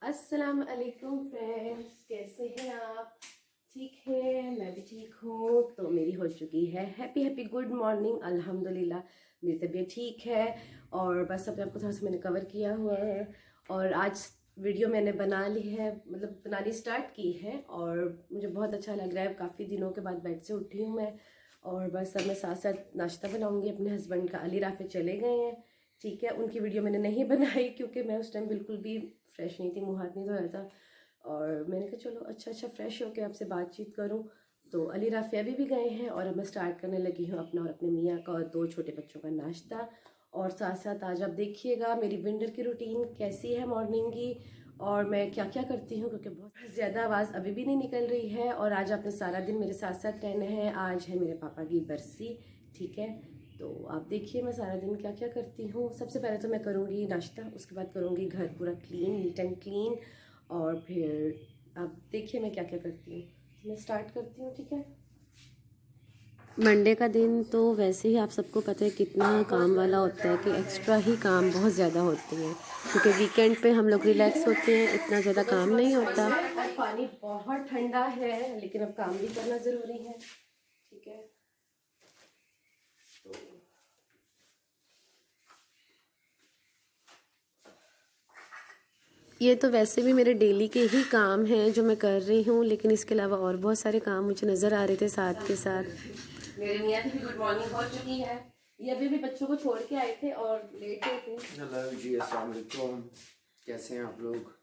अस्सलाम वालेकुम फ्रेंड्स, कैसे हैं आप? ठीक है, मैं भी ठीक हूँ। तो मेरी हो चुकी है हैप्पी हैप्पी गुड मॉर्निंग, अल्हम्दुलिल्लाह। मेरी तबीयत ठीक है और बस अपने आप को थोड़ा सा मैंने कवर किया हुआ है। और आज वीडियो मैंने बना ली है, मतलब बनानी स्टार्ट की है और मुझे बहुत अच्छा लग रहा है। काफ़ी दिनों के बाद बेड से उठी हूँ मैं और बस अब मैं साथ साथ नाश्ता बनाऊँगी। अपने हस्बैंड का अली राफे चले गए हैं, ठीक है। उनकी वीडियो मैंने नहीं बनाई क्योंकि मैं उस टाइम बिल्कुल भी फ्रेश नहीं थी, मुँह हाथ नहीं धोया था। और मैंने कहा चलो अच्छा फ्रेश होकर आपसे बातचीत करूं। तो अली राफिया भी गए हैं और अब मैं स्टार्ट करने लगी हूँ अपना और अपने मियाँ का और दो छोटे बच्चों का नाश्ता। और साथ साथ आज आप देखिएगा मेरी विंटर की रूटीन कैसी है मॉर्निंग की, और मैं क्या क्या करती हूँ, क्योंकि बहुत ज़्यादा आवाज़ अभी भी नहीं निकल रही है। और आज आपने सारा दिन मेरे साथ साथ रहना है। आज है मेरे पापा की बरसी, ठीक है। तो आप देखिए मैं सारा दिन क्या क्या करती हूँ। सबसे पहले तो मैं करूँगी नाश्ता, उसके बाद करूँगी घर पूरा क्लीन, नीट एंड क्लीन। और फिर आप देखिए मैं क्या क्या करती हूँ। मैं स्टार्ट करती हूँ, ठीक है। मंडे का दिन तो वैसे ही आप सबको पता है कितना काम वाला होता है कि एक्स्ट्रा ही काम बहुत ज़्यादा होते हैं, क्योंकि वीकेंड पे हम लोग रिलैक्स होते हैं, इतना ज़्यादा काम नहीं होता। और पानी बहुत ठंडा है लेकिन अब काम भी करना ज़रूरी है, ठीक है। तो ये तो वैसे भी मेरे डेली के ही काम हैं जो मैं कर रही हूँ, लेकिन इसके अलावा और बहुत सारे काम मुझे नज़र आ रहे थे साथ के साथ। मेरे मियाँ की भी गुड मॉर्निंग हो चुकी है। ये अभी भी बच्चों को छोड़ के आए थे और लेट गए थे। हेलो जी, अस्सलाम वालेकुम। कैसे हैं आप लोग?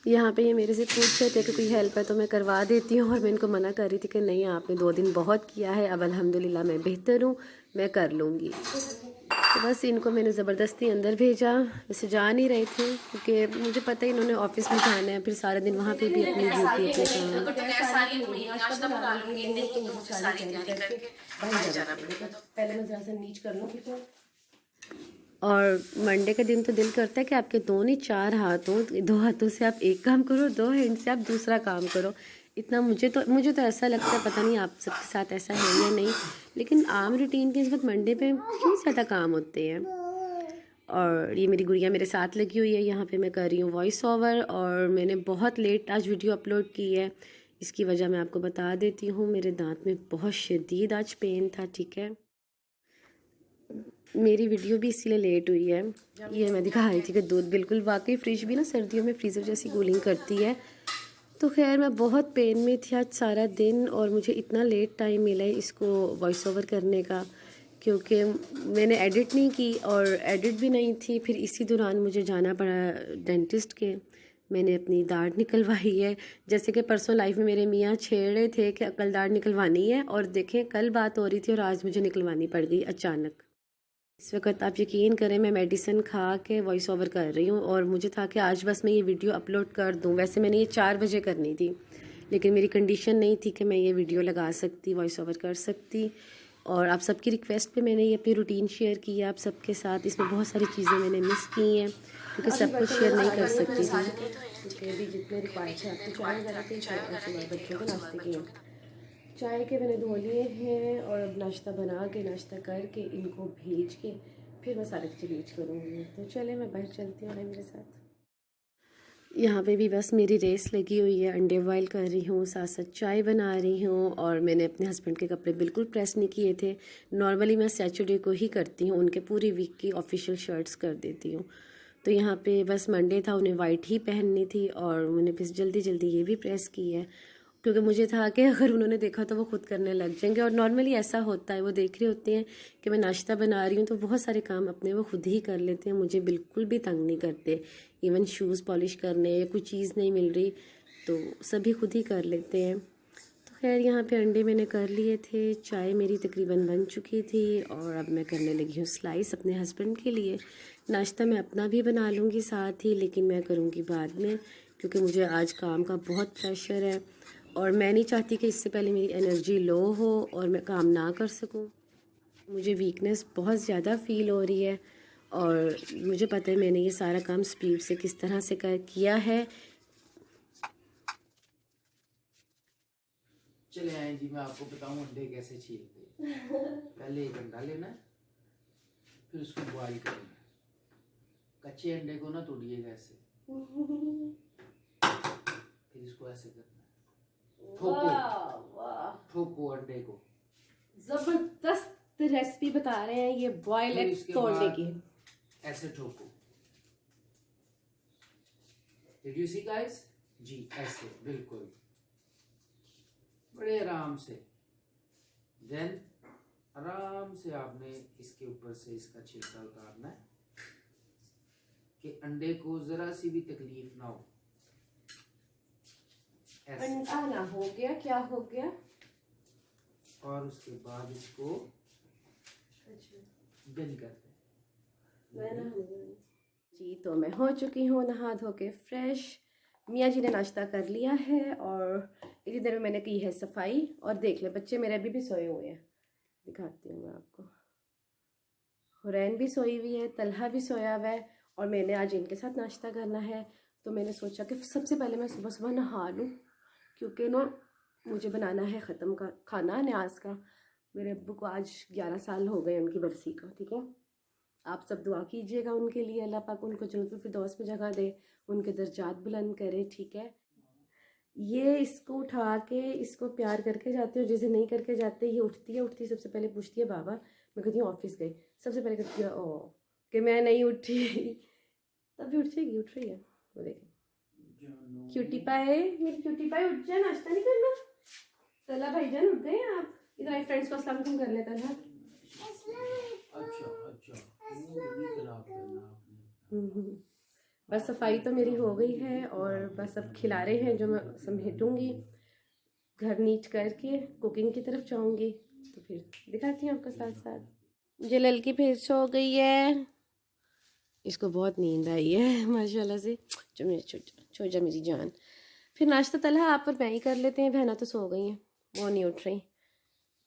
यहाँ पे ये मेरे से पूछ रहे थे कि कोई हेल्प है तो मैं करवा देती हूँ, और मैं इनको मना कर रही थी कि नहीं, आपने 2 दिन बहुत किया है, अब अल्हम्दुलिल्लाह मैं बेहतर हूँ, मैं कर लूँगी। तो बस इनको मैंने ज़बरदस्ती अंदर भेजा। वैसे जा नहीं रहे थे क्योंकि मुझे पता है इन्होंने ऑफिस में जाना है, फिर सारा दिन वहाँ पे भी अपनी ड्यूटी अपने काम। अगर तो गैस आ रही है तो वही नाश्ता बना लूँगी, नहीं तो मुझे सारी तैयारी करके बाहर जाना पड़ेगा। तो पहले मैं ज़रा सा नीच कर लूँ, ठीक है। और मंडे का दिन तो दिल करता है कि आपके दो नहीं चार हाथ हों, 2 हाथों से आप एक काम करो, 2 हैंड से आप दूसरा काम करो। इतना मुझे तो ऐसा लगता है, पता नहीं आप सबके साथ ऐसा है या नहीं, लेकिन आम रूटीन के इस वक्त मंडे पे क्यों ज़्यादा काम होते हैं। और ये मेरी गुड़िया मेरे साथ लगी हुई है, यहाँ पे मैं कर रही हूँ वॉइस ओवर, और मैंने बहुत लेट आज वीडियो अपलोड की है। इसकी वजह मैं आपको बता देती हूँ, मेरे दांत में बहुत शदीद आज पेन था, ठीक है। मेरी वीडियो भी इसीलिए लेट हुई है। ये मैं दिखा रही थी कि दूध बिल्कुल, वाकई फ्रिज भी ना सर्दियों में फ्रीज़र जैसी कूलिंग करती है। तो खैर मैं बहुत पेन में थी आज सारा दिन, और मुझे इतना लेट टाइम मिला है इसको वॉइस ओवर करने का, क्योंकि मैंने एडिट नहीं की और एडिट भी नहीं थी। फिर इसी दौरान मुझे जाना पड़ा डेंटिस्ट के। मैंने अपनी दाढ़ निकलवाई है, जैसे कि परसों लाइफ में मेरे मियाँ छेड़ रहे थे कि कल दाढ़ निकलवानी है, और देखें कल बात हो रही थी और आज मुझे निकलवानी पड़ गई अचानक। इस वक्त आप यकीन करें मैं मेडिसिन खा के वॉइस ओवर कर रही हूँ, और मुझे था कि आज बस मैं ये वीडियो अपलोड कर दूँ। वैसे मैंने ये 4 बजे करनी थी, लेकिन मेरी कंडीशन नहीं थी कि मैं ये वीडियो लगा सकती, वॉइस ओवर कर सकती। और आप सबकी रिक्वेस्ट पे मैंने ये अपनी रूटीन शेयर की है आप सबके साथ। इसमें बहुत सारी चीज़ें मैंने मिस की हैं क्योंकि सब कुछ शेयर नहीं कर सकती थी, क्योंकि अभी जितने रिक्वायर्ड थे आपकी चाय वगैरह के सुबह बच्चों के नाश्ते के हैं। चाय के मैंने धो लिए हैं और अब नाश्ता बना के, नाश्ता करके, इनको भेज के फिर मैं सारे चीज़ करूँगी। तो चले मैं बाहर चलती हूँ मेरे साथ। यहाँ पे भी बस मेरी रेस लगी हुई है, अंडे बॉयल कर रही हूँ, साथ साथ चाय बना रही हूँ। और मैंने अपने हस्बैंड के कपड़े बिल्कुल प्रेस नहीं किए थे। नॉर्मली मैं सैटरडे को ही करती हूँ, उनके पूरी वीक की ऑफिशियल शर्ट्स कर देती हूँ। तो यहाँ पे बस मंडे था, उन्हें वाइट ही पहननी थी, और उन्हें बस जल्दी जल्दी ये भी प्रेस की है, क्योंकि मुझे था कि अगर उन्होंने देखा तो वो खुद करने लग जाएंगे। और नॉर्मली ऐसा होता है, वो देख रहे होते हैं कि मैं नाश्ता बना रही हूँ तो बहुत सारे काम अपने वो खुद ही कर लेते हैं, मुझे बिल्कुल भी तंग नहीं करते। इवन शूज़ पॉलिश करने या कोई चीज़ नहीं मिल रही तो सभी खुद ही कर लेते हैं। तो खैर यहाँ पे अंडे मैंने कर लिए थे, चाय मेरी तकरीबन बन चुकी थी, और अब मैं करने लगी हूँ स्लाइस अपने हस्बैंड के लिए। नाश्ता मैं अपना भी बना लूँगी साथ ही, लेकिन मैं करूँगी बाद में, क्योंकि मुझे आज काम का बहुत प्रेशर है और मैं नहीं चाहती कि इससे पहले मेरी एनर्जी लो हो और मैं काम ना कर सकूँ। मुझे वीकनेस बहुत ज़्यादा फ़ील हो रही है, और मुझे पता है मैंने ये सारा काम स्पीड से किस तरह से किया है। चले आए जी, मैं आपको बताऊं अंडे कैसे छीलते हैं। पहले एक अंडा लेना है, फिर उसको बॉईल करना है। कच्चे अंडे को ना तोड़िएगा ऐसे, फिर इसको ऐसे करना है, ठोको अंडे को। जबरदस्त रेसिपी बता रहे हैं ये बॉयल फिर एग इसके तोड़ने बाद की। ऐसे ठोको। Did you see guys? जी ऐसे बिल्कुल बड़े आराम से। देन आराम से आपने इसके ऊपर से इसका छिलका उतारना है कि अंडे को जरा सी भी तकलीफ ना हो। ऐसे। अंडा ना हो गया, क्या हो गया? और उसके बाद इसको बिन करते हैं। जी तो मैं हो चुकी हूँ नहा धो के फ्रेश। मियाँ जी ने नाश्ता कर लिया है और इतनी देर में मैंने की है सफाई। और देख ले बच्चे मेरे अभी भी सोए हुए हैं, दिखाती हूँ मैं आपको। हुरैन भी सोई हुई है, तलहा भी सोया हुआ है और मैंने आज इनके साथ नाश्ता करना है। तो मैंने सोचा कि सबसे पहले मैं सुबह सुबह नहा लूँ, क्योंकि ना मुझे बनाना है ख़त्म का खाना न्याज का। मेरे अब्बू को आज 11 साल हो गए उनकी बरसी का। ठीक है, आप सब दुआ कीजिएगा उनके लिए, अल्लाह पाक उनको जन्नतुल फिरदौस में जगह दे, उनके दर्जात बुलंद करे। ठीक है, ये इसको उठा के इसको प्यार करके जाते हो, जैसे नहीं करके जाते। ये उठती है सबसे पहले पूछती है बाबा। मैं कहती हूँ ऑफिस गई, सबसे पहले कहती है ओ कि मैं नहीं उठी। तब भी उठ जाएगी, उठ रही है वो देखें। क्यूटी पाए, मेरी क्यूटी पाए उठ जाए, नाश्ता नहीं करना। तला भाईजान उठ गए आप? इधर आई फ्रेंड्स को अस्सलाम वालेकुम कर लेता है। बस सफाई तो मेरी हो गई है और बस अब खिला रहे हैं जो मैं समेटूंगी। घर नीट करके कुकिंग की तरफ जाऊंगी, तो फिर दिखाती हूँ आपको साथ साथ। जलल की फिर सो गई है, इसको बहुत नींद आई है माशाल्लाह से। छोटा मेरी जान। फिर नाश्ता तलहा आप और मैं ही कर लेते हैं, बहना तो सो गई हैं, वो नहीं उठ रही।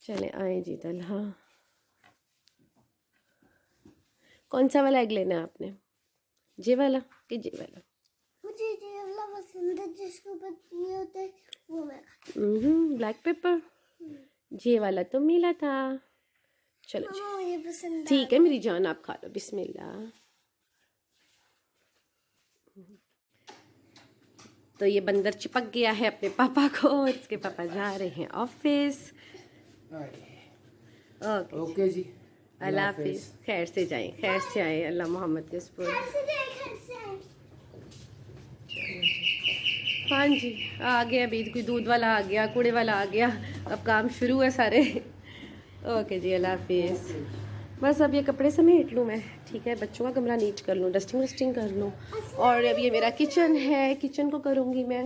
चले आए जी तलहा। कौन सा वाला एग लेना है आपने, जे वाला कि जे वाला? मुझे ये वाला पसंद है जिसको पत्ती होते हैं, वो मैं ब्लैक पेपर। जे वाला तो मिला था। चलो मम्मा मुझे पसंद ठीक है मेरी जान, आप खा लो, बिस्मिल्लाह। तो ये बंदर चिपक गया है अपने पापा को, इसके पापा जा रहे हैं ऑफिस। ओके जी, अल्लाह हाफिज। खैर से जाएं, खैर से आए, अल्लाह मोहम्मद के स्पुर। हाँ जी, आ गया अभी कोई दूध वाला आ गया, कूड़े वाला आ गया, अब काम शुरू है सारे। ओके जी, अल्लाह हाफिज। बस अब ये कपड़े समेट लूँ मैं, ठीक है, बच्चों का कमरा नीट कर लूँ, डस्टिंग वस्टिंग कर लूँ। और अब ये मेरा किचन है, किचन को करूँगी मैं।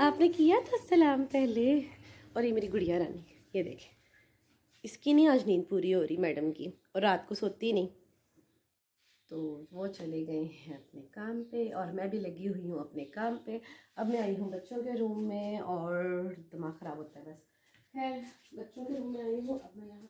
आपने किया था सलाम पहले। और ये मेरी गुड़िया रानी, ये देखें, इसकी नहीं आज नींद पूरी हो रही मैडम की, और रात को सोती नहीं। तो वो चले गए हैं अपने काम पे और मैं भी लगी हुई हूँ अपने काम पे। अब मैं आई हूँ बच्चों के रूम में और दिमाग ख़राब होता है बस। खैर बच्चों के रूम में आई हूँ, अब मैं यहाँ।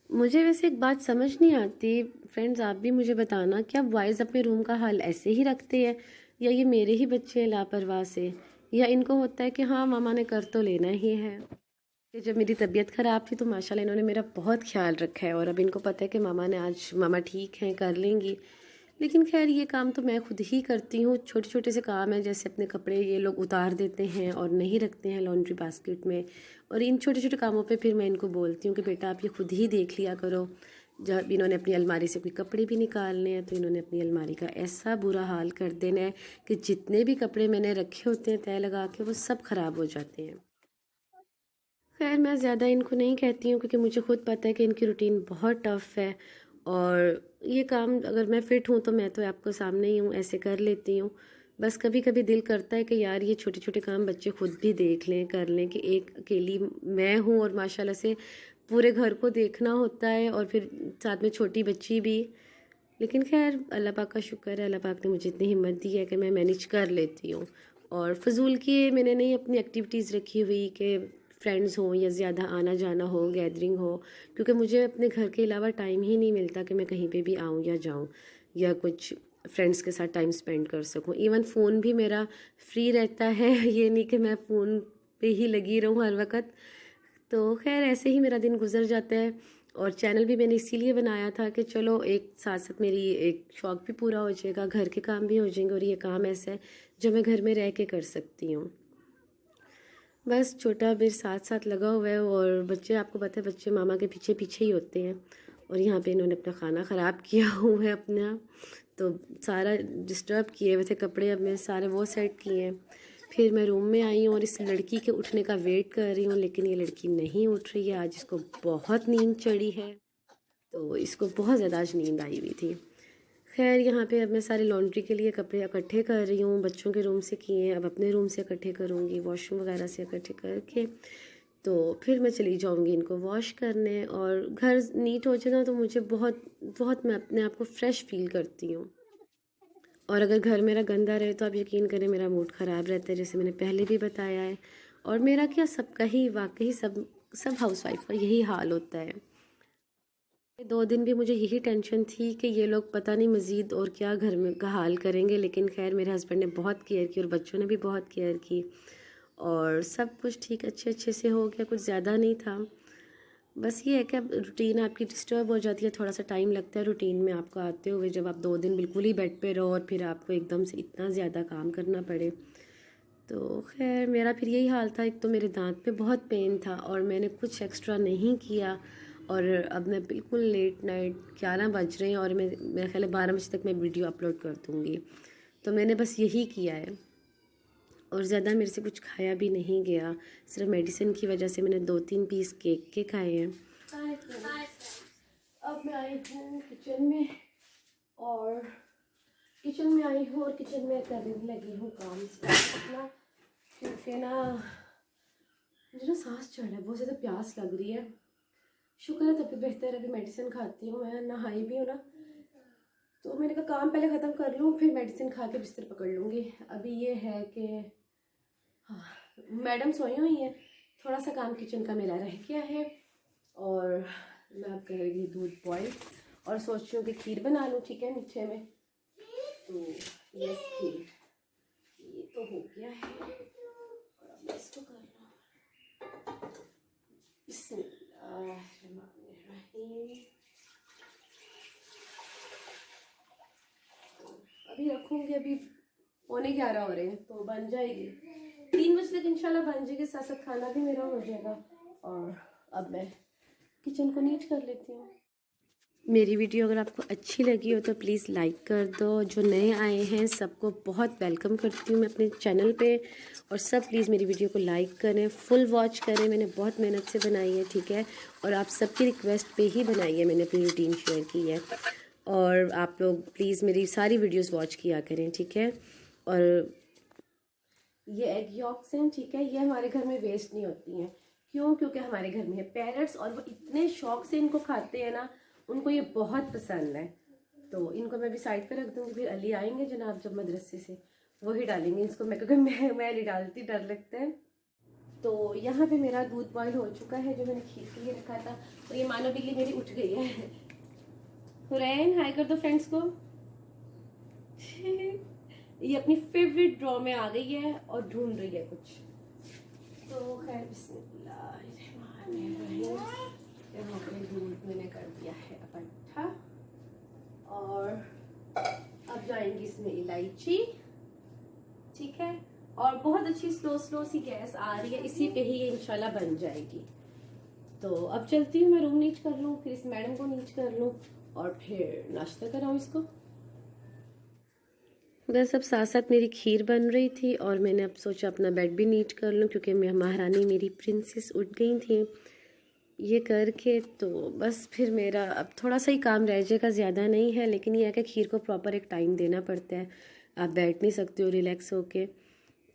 मुझे वैसे एक बात समझ नहीं आती फ्रेंड्स, आप भी मुझे बताना, क्या बॉयज़ अपने रूम का हाल ऐसे ही रखते हैं, या ये मेरे ही बच्चे हैं लापरवाह से, या इनको होता है कि हाँ मामा ने कर तो लेना ही है। कि जब मेरी तबीयत ख़राब थी तो माशाल्लाह इन्होंने मेरा बहुत ख्याल रखा है, और अब इनको पता है कि मामा ठीक हैं, कर लेंगी। लेकिन खैर ये काम तो मैं खुद ही करती हूँ, छोटे छोटे से काम है, जैसे अपने कपड़े ये लोग उतार देते हैं और नहीं रखते हैं लॉन्ड्री बास्केट में, और इन छोटे छोटे कामों पे फिर मैं इनको बोलती हूँ कि बेटा आप ये खुद ही देख लिया करो। जब इन्होंने अपनी अलमारी से कोई कपड़े भी निकालने हैं तो इन्होंने अपनी अलमारी का ऐसा बुरा हाल कर देना है कि जितने भी कपड़े मैंने रखे होते हैं तय लगा के, वो सब ख़राब हो जाते हैं। खैर मैं ज़्यादा इनको नहीं कहती हूँ, क्योंकि मुझे खुद पता है कि इनकी रूटीन बहुत टफ़ है, और ये काम अगर मैं फ़िट हूँ तो मैं तो आपको सामने ही हूँ, ऐसे कर लेती हूँ। बस कभी कभी दिल करता है कि यार ये छोटे छोटे काम बच्चे खुद भी देख लें, कर लें, कि एक अकेली मैं हूँ और माशाल्लाह से पूरे घर को देखना होता है, और फिर साथ में छोटी बच्ची भी। लेकिन खैर अल्लाह पाक का शुक्र है, अल्लाह पाक ने मुझे इतनी हिम्मत दी है कि मैं मैनेज कर लेती हूँ। और फजूल की मैंने नहीं अपनी एक्टिविटीज़ रखी हुई कि फ्रेंड्स हों या ज़्यादा आना जाना हो, गैदरिंग हो, क्योंकि मुझे अपने घर के अलावा टाइम ही नहीं मिलता कि मैं कहीं पे भी आऊँ या जाऊँ या कुछ फ्रेंड्स के साथ टाइम स्पेंड कर सकूँ। इवन फ़ोन भी मेरा फ्री रहता है, ये नहीं कि मैं फ़ोन पे ही लगी रहूँ हर वक्त। तो खैर ऐसे ही मेरा दिन गुजर जाता है। और चैनल भी मैंने इसीलिए बनाया था कि चलो एक साथ साथ मेरी एक शौक़ भी पूरा हो जाएगा, घर के काम भी हो जाएंगे, और ये काम ऐसा है जो मैं घर में रह के कर सकती हूँ। बस छोटा मेरे साथ साथ लगा हुआ है, और बच्चे, आपको पता है बच्चे मामा के पीछे पीछे ही होते हैं। और यहाँ पे इन्होंने अपना खाना ख़राब किया हुआ है अपना, तो सारा डिस्टर्ब किए हुए थे। कपड़े अब मैं सारे वो सेट किए हैं। फिर मैं रूम में आई हूँ और इस लड़की के उठने का वेट कर रही हूँ, लेकिन ये लड़की नहीं उठ रही है। आज इसको बहुत नींद चढ़ी है, तो इसको बहुत ज़्यादा आज नींद आई हुई थी। खैर यहाँ पे अब मैं सारे लॉन्ड्री के लिए कपड़े इकट्ठे कर रही हूँ। बच्चों के रूम से किए हैं, अब अपने रूम से इकट्ठे करूँगी, वॉशरूम वगैरह से इकट्ठे करके तो फिर मैं चली जाऊँगी इनको वॉश करने। और घर नीट हो जाए ना तो मुझे बहुत बहुत, मैं अपने आप को फ़्रेश फील करती हूँ। और अगर घर मेरा गंदा रहे तो आप यकीन करें मेरा मूड ख़राब रहता है, जैसे मैंने पहले भी बताया है। और मेरा क्या, सबका ही, वाकई सब हाउसवाइफ का यही हाल होता है। 2 दिन भी मुझे यही टेंशन थी कि ये लोग पता नहीं मज़ीद और क्या घर में का हाल करेंगे, लेकिन खैर मेरे हस्बैंड ने बहुत केयर की और बच्चों ने भी बहुत केयर की, और सब कुछ ठीक अच्छे से हो गया, कुछ ज़्यादा नहीं था। बस ये है कि अब रूटीन आपकी डिस्टर्ब हो जाती है, थोड़ा सा टाइम लगता है रूटीन में आपको आते हुए, जब आप 2 दिन बिल्कुल ही बेड पे रहो और फिर आपको एकदम से इतना ज़्यादा काम करना पड़े। तो खैर मेरा फिर यही हाल था। एक तो मेरे दांत पे बहुत पेन था और मैंने कुछ एक्स्ट्रा नहीं किया, और अब मैं बिल्कुल लेट नाइट 11 बज रहे हैं और मेरा ख्याल है 12 बजे तक मैं वीडियो अपलोड कर दूँगी। तो मैंने बस यही किया है, और ज़्यादा मेरे से कुछ खाया भी नहीं गया। सिर्फ मेडिसिन की वजह से मैंने 2-3 पीस केक के खाए हैं। अब मैं आई हूँ किचन में, और किचन में करने लगी हूँ काम अपना, क्योंकि ना मुझे ना सांस चढ़ रहा है, बहुत ज़्यादा प्यास लग रही है। शुक्र है तभी बेहतर है, अभी मेडिसिन खाती हूँ, मैं नहाई भी हूँ ना, तो मैंने कहा काम पहले ख़त्म कर लूँ, फिर मेडिसिन खा के बिस्तर पकड़ लूँगी। अभी ये है कि हाँ, मैडम सोई हुई हैं, थोड़ा सा काम किचन का मेरा रह गया है, और मैं अब करेंगी दूध बॉयल, और सोच रही हूँ कि खीर बना लूँ, ठीक है, मीठे में। तो ये खीर, ये तो हो गया है, और अब मैं इसको कर लूँ। बिस्मिल्लाहिर्रहमानिर्रहीम। अभी रखूँगी, अभी 11:15 हो रहे हैं, तो बन जाएगी 3 बजे तक इंशाल्लाह बन जाएगी, साथ साथ खाना भी मेरा हो जाएगा। और अब मैं किचन को नीट कर लेती हूँ। मेरी वीडियो अगर आपको अच्छी लगी हो तो प्लीज़ लाइक कर दो। जो नए आए हैं सबको बहुत वेलकम करती हूँ मैं अपने चैनल पे, और सब प्लीज़ मेरी वीडियो को लाइक करें, फुल वॉच करें। मैंने बहुत मेहनत से बनाई है, ठीक है, और आप सबकी रिक्वेस्ट पे ही बनाई है, मैंने अपनी रूटीन शेयर की है। और आप लोग प्लीज़ मेरी सारी वीडियोस वॉच किया करें, ठीक है। और ये एग यॉक्स हैं, ठीक है, ये हमारे घर में वेस्ट नहीं होती हैं। क्यों? क्योंकि हमारे घर में है पैरट्स, और वो इतने शौक से इनको खाते हैं ना, उनको ये बहुत पसंद है। तो इनको मैं भी साइड पे रख दूँगी, फिर अली आएंगे जनाब जब मदरसे से, वही डालेंगे इसको, मैं क्योंकि मैं नहीं डालती, डर लगता है। तो यहाँ पे मेरा दूध बॉयल हो चुका है जो मैंने खीर के लिए रखा था, और ये मानो बिल्ली मेरी उठ गई है। हुरैन हाय कर दो फ्रेंड्स को। ये अपनी फेवरेट ड्रॉ में आ गई है और ढूंढ रही है कुछ। तो खैर दूध मैंने कर दिया है इकट्ठा, और अब जाएंगी इसमें इलायची, ठीक है, और बहुत अच्छी स्लो सी गैस आ रही है, इसी पे ही ये इंशाल्लाह बन जाएगी। तो अब चलती हूँ, मैं रूम नीच कर लूँ, फिर इस मैडम को नीच कर लूँ, और फिर नाश्ता कराऊँ इसको। बस अब साथ साथ मेरी खीर बन रही थी, और मैंने अब सोचा अपना बेड भी नीट कर लूँ, क्योंकि महारानी मेरी प्रिंसेस उठ गई थी ये करके। तो बस फिर मेरा अब थोड़ा सा ही काम रह जाएगा, ज़्यादा नहीं है, लेकिन ये है कि खीर को प्रॉपर एक टाइम देना पड़ता है, आप बैठ नहीं सकते हो रिलैक्स होके।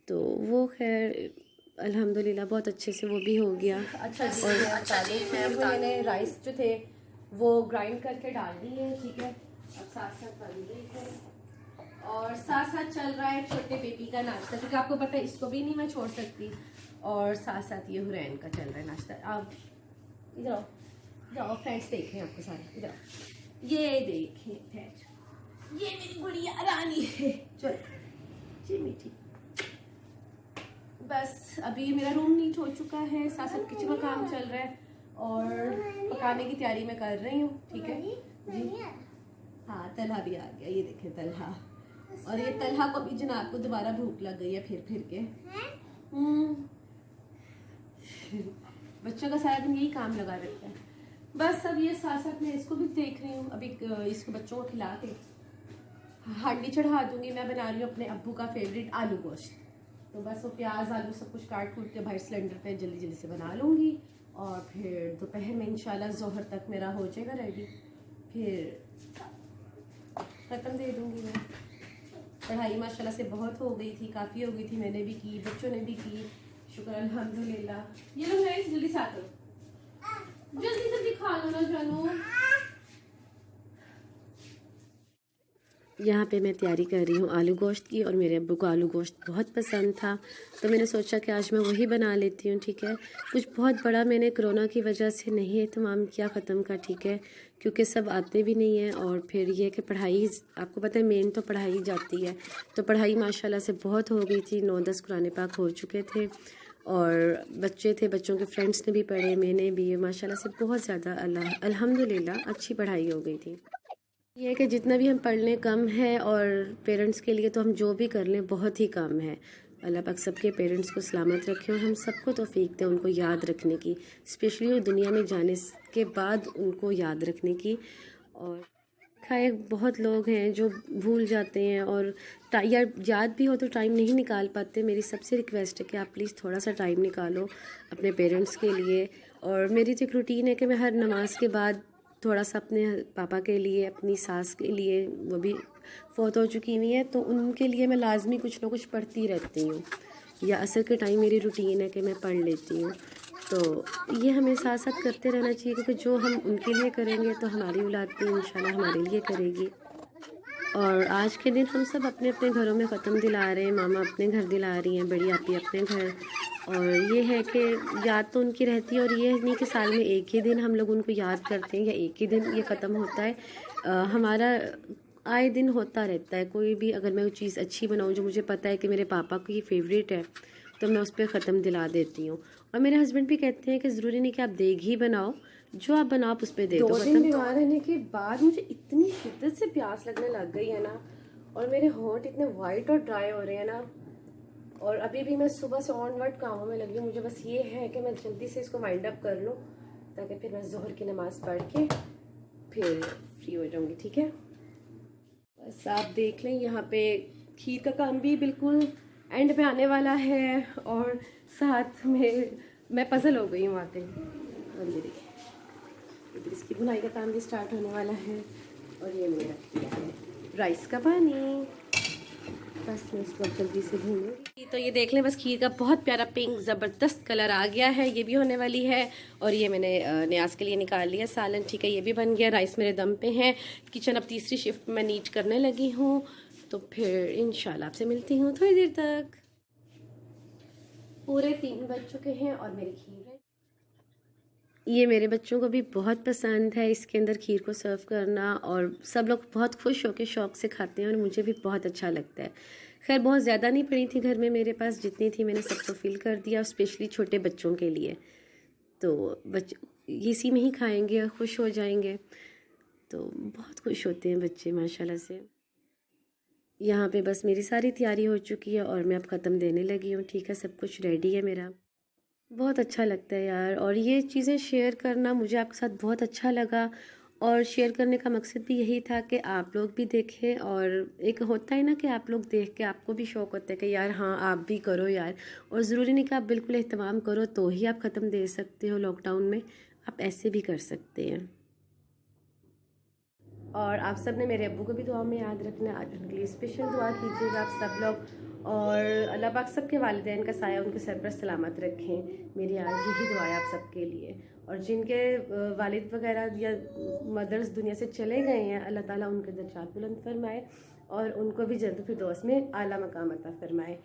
तो वो खैर अल्हम्दुलिल्लाह बहुत अच्छे से वो भी हो गया। अच्छा जी, और मैंने राइस जो थे वो ग्राइंड करके डाल दिए, ठीक है, अब साथ साथ बन रही है, और साथ साथ चल रहा है छोटे बेबी का नाश्ता, क्योंकि आपको पता है इसको भी नहीं मैं छोड़ सकती, और साथ साथ ये हुरैन का चल रहा है नाश्ता। आप इधर आओ, जाओ, फ्रेंड्स देख रहे हैं आपको सारे, इधर आओ, ये देखिए फ्रेंड्स, ये मेरी गुड़िया रानी है, चलो जी मीठी। बस अभी मेरा रूम नीट हो चुका है, साथ साथ किचन का काम चल रहा है, और पकाने की तैयारी मैं कर रही हूँ, ठीक है जी। हाँ, तलहा भी आ गया, ये देखें तलहा। और ये तलहा को भी जनाब को दोबारा भूख लग गई है फिर के। बच्चों का सारा दिन यही काम लगा रहता है। बस अब ये साथ साथ मैं इसको भी देख रही हूँ, अभी इसको बच्चों को खिला के हांडी चढ़ा दूंगी। मैं बना रही हूँ अपने अब्बू का फेवरेट आलू गोश्त, तो बस वो प्याज आलू सब कुछ काट कूट के भाई सिलेंडर पे जल्दी जल्दी से बना लूँगी। और फिर दोपहर में इंशाल्लाह जोहर तक मेरा हो जाएगा रेडी, फिर ख़त्म दे दूँगी मैं। पढ़ाई माशाल्लाह से बहुत हो गई थी, काफ़ी हो गई थी, मैंने भी की, बच्चों ने भी की, शुक्र अल्हम्दुलिल्लाह। ये लोग हैं, जल्दी से आ करो, जल्दी जल्दी खा लो ना जानो। यहाँ पे मैं तैयारी कर रही हूँ आलू गोश्त की, और मेरे अब्बू को आलू गोश्त बहुत पसंद था, तो मैंने सोचा कि आज मैं वही बना लेती हूँ, ठीक है। कुछ बहुत बड़ा मैंने कोरोना की वजह से नहीं एहतमाम किया ख़त्म का, ठीक है, क्योंकि सब आते भी नहीं हैं। और फिर ये कि पढ़ाई, आपको पता है मेन तो पढ़ाई जाती है, तो पढ़ाई माशाल्लाह से बहुत हो गई थी, 9-10 कुरान पाक हो चुके थे, और बच्चे थे, बच्चों के फ्रेंड्स ने भी पढ़े, मैंने भी, माशाल्लाह से बहुत ज़्यादा अल्हम्दुलिल्लाह अच्छी पढ़ाई हो गई थी। ये है कि जितना भी हम पढ़ लें कम है, और पेरेंट्स के लिए तो हम जो भी कर लें बहुत ही कम है। अल्लाह पाक सबके पेरेंट्स को सलामत रखे, और हम सबको तौफीक दें उनको याद रखने की, स्पेशली वो दुनिया में जाने के बाद उनको याद रखने की। और खाए बहुत लोग हैं जो भूल जाते हैं, और याद भी हो तो टाइम नहीं निकाल पाते। मेरी सबसे रिक्वेस्ट है कि आप प्लीज़ थोड़ा सा टाइम निकालो अपने पेरेंट्स के लिए। और मेरी तो एक रूटीन है कि मैं हर नमाज के बाद थोड़ा सा अपने पापा के लिए, अपनी सास के लिए, वो भी फौत हो चुकी हुई है, तो उनके लिए मैं लाजमी कुछ ना कुछ पढ़ती रहती हूँ, या असर के टाइम मेरी रूटीन है कि मैं पढ़ लेती हूँ। तो ये हमें साथ साथ करते रहना चाहिए, क्योंकि जो हम उनके लिए करेंगे तो हमारी औलाद भी इंशाल्लाह हमारे लिए करेगी। और आज के दिन हम सब अपने अपने घरों में ख़त्म दिला रहे हैं, मामा अपने घर दिला रही हैं, बड़ी आपी अपने घर। और ये है कि याद तो उनकी रहती है, और ये नहीं कि साल में एक ही दिन हम लोग उनको याद करते हैं या एक ही दिन ये ख़त्म होता है। हमारा आए दिन होता रहता है। कोई भी अगर मैं वो चीज़ अच्छी बनाऊँ जो मुझे पता है कि मेरे पापा की फेवरेट है, तो मैं उस पर ख़त्म दिला देती हूँ। और मेरे हस्बैंड भी कहते हैं कि ज़रूरी नहीं कि आप देग ही बनाओ, जो आप बनाओ आप उस पर दे दो। 2 दिन बीमार रहने के बाद मुझे इतनी शिद्दत से प्यास लगने लग गई है ना, और मेरे होंठ इतने वाइट और ड्राई हो रहे हैं ना। और अभी भी मैं सुबह से ऑनवर्ड कामों में लगी हूँ। मुझे बस ये है कि मैं जल्दी से इसको वाइंड अप कर लूँ, ताकि फिर मैं ज़ोहर की नमाज़ पढ़ के फिर फ्री हो जाऊँगी, ठीक है। बस आप देख लें, यहाँ पे खीर का काम भी बिल्कुल एंड पे आने वाला है, और साथ में मैं पजल हो गई हूँ आते। और ये देखिए इधर इसकी बुनाई का काम भी स्टार्ट होने वाला है। और ये मैंने रख दिया है राइस का पानी, बस मैं इसको जल्दी से भूनूंगी। तो ये देख लें, बस खीर का बहुत प्यारा पिंक ज़बरदस्त कलर आ गया है, ये भी होने वाली है। और ये मैंने न्याज के लिए निकाल लिया सालन, ठीक है, ये भी बन गया। राइस मेरे दम पे हैं। किचन अब तीसरी शिफ्ट में नीट करने लगी हूँ, तो फिर इंशाल्लाह आपसे मिलती हूँ थोड़ी देर तक। पूरे 3 बज चुके हैं और मेरी खीर है। ये मेरे बच्चों को भी बहुत पसंद है इसके अंदर खीर को सर्व करना, और सब लोग बहुत खुश होकर शौक़ से खाते हैं, और मुझे भी बहुत अच्छा लगता है। खैर बहुत ज़्यादा नहीं पड़ी थी घर में मेरे पास, जितनी थी मैंने सबको फिल कर दिया, स्पेशली छोटे बच्चों के लिए। तो बच्चे इसी में ही खाएंगे और खुश हो जाएंगे, तो बहुत खुश होते हैं बच्चे माशाल्लाह से। यहाँ पे बस मेरी सारी तैयारी हो चुकी है, और मैं अब ख़त्म देने लगी हूँ, ठीक है, सब कुछ रेडी है मेरा। बहुत अच्छा लगता है यार, और ये चीज़ें शेयर करना मुझे आपके साथ बहुत अच्छा लगा। और शेयर करने का मकसद भी यही था कि आप लोग भी देखें, और एक होता है ना कि आप लोग देख के आपको भी शौक़ होता है कि यार हाँ आप भी करो यार। और ज़रूरी नहीं कि आप बिल्कुल एहतमाम करो तो ही आप ख़त्म दे सकते हो लॉकडाउन में, आप ऐसे भी कर सकते हैं। और आप सब ने मेरे अब्बू को भी दुआ में याद रखना, आज उनके लिए स्पेशल दुआ कीजिएगा आप सब लोग। और अल्लाह पाक सबके वालिदैन का साया उनके सर पर सलामत रखें, मेरी आज यही दुआ है आप सबके लिए। और जिनके वालिद वगैरह या मदर्स दुनिया से चले गए हैं, अल्लाह ताला उनके दर्जात बुलंद फरमाए, और उनको भी जन्नत फिरदौस में आला मकाम अता फरमाए।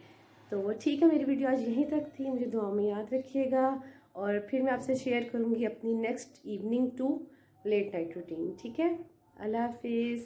तो ठीक है, मेरी वीडियो आज यहीं तक थी, मुझे दुआ में याद रखिएगा। और फिर मैं आपसे शेयर करूँगी अपनी next evening to late night routine, ठीक है। अल्लाह हाफिज़।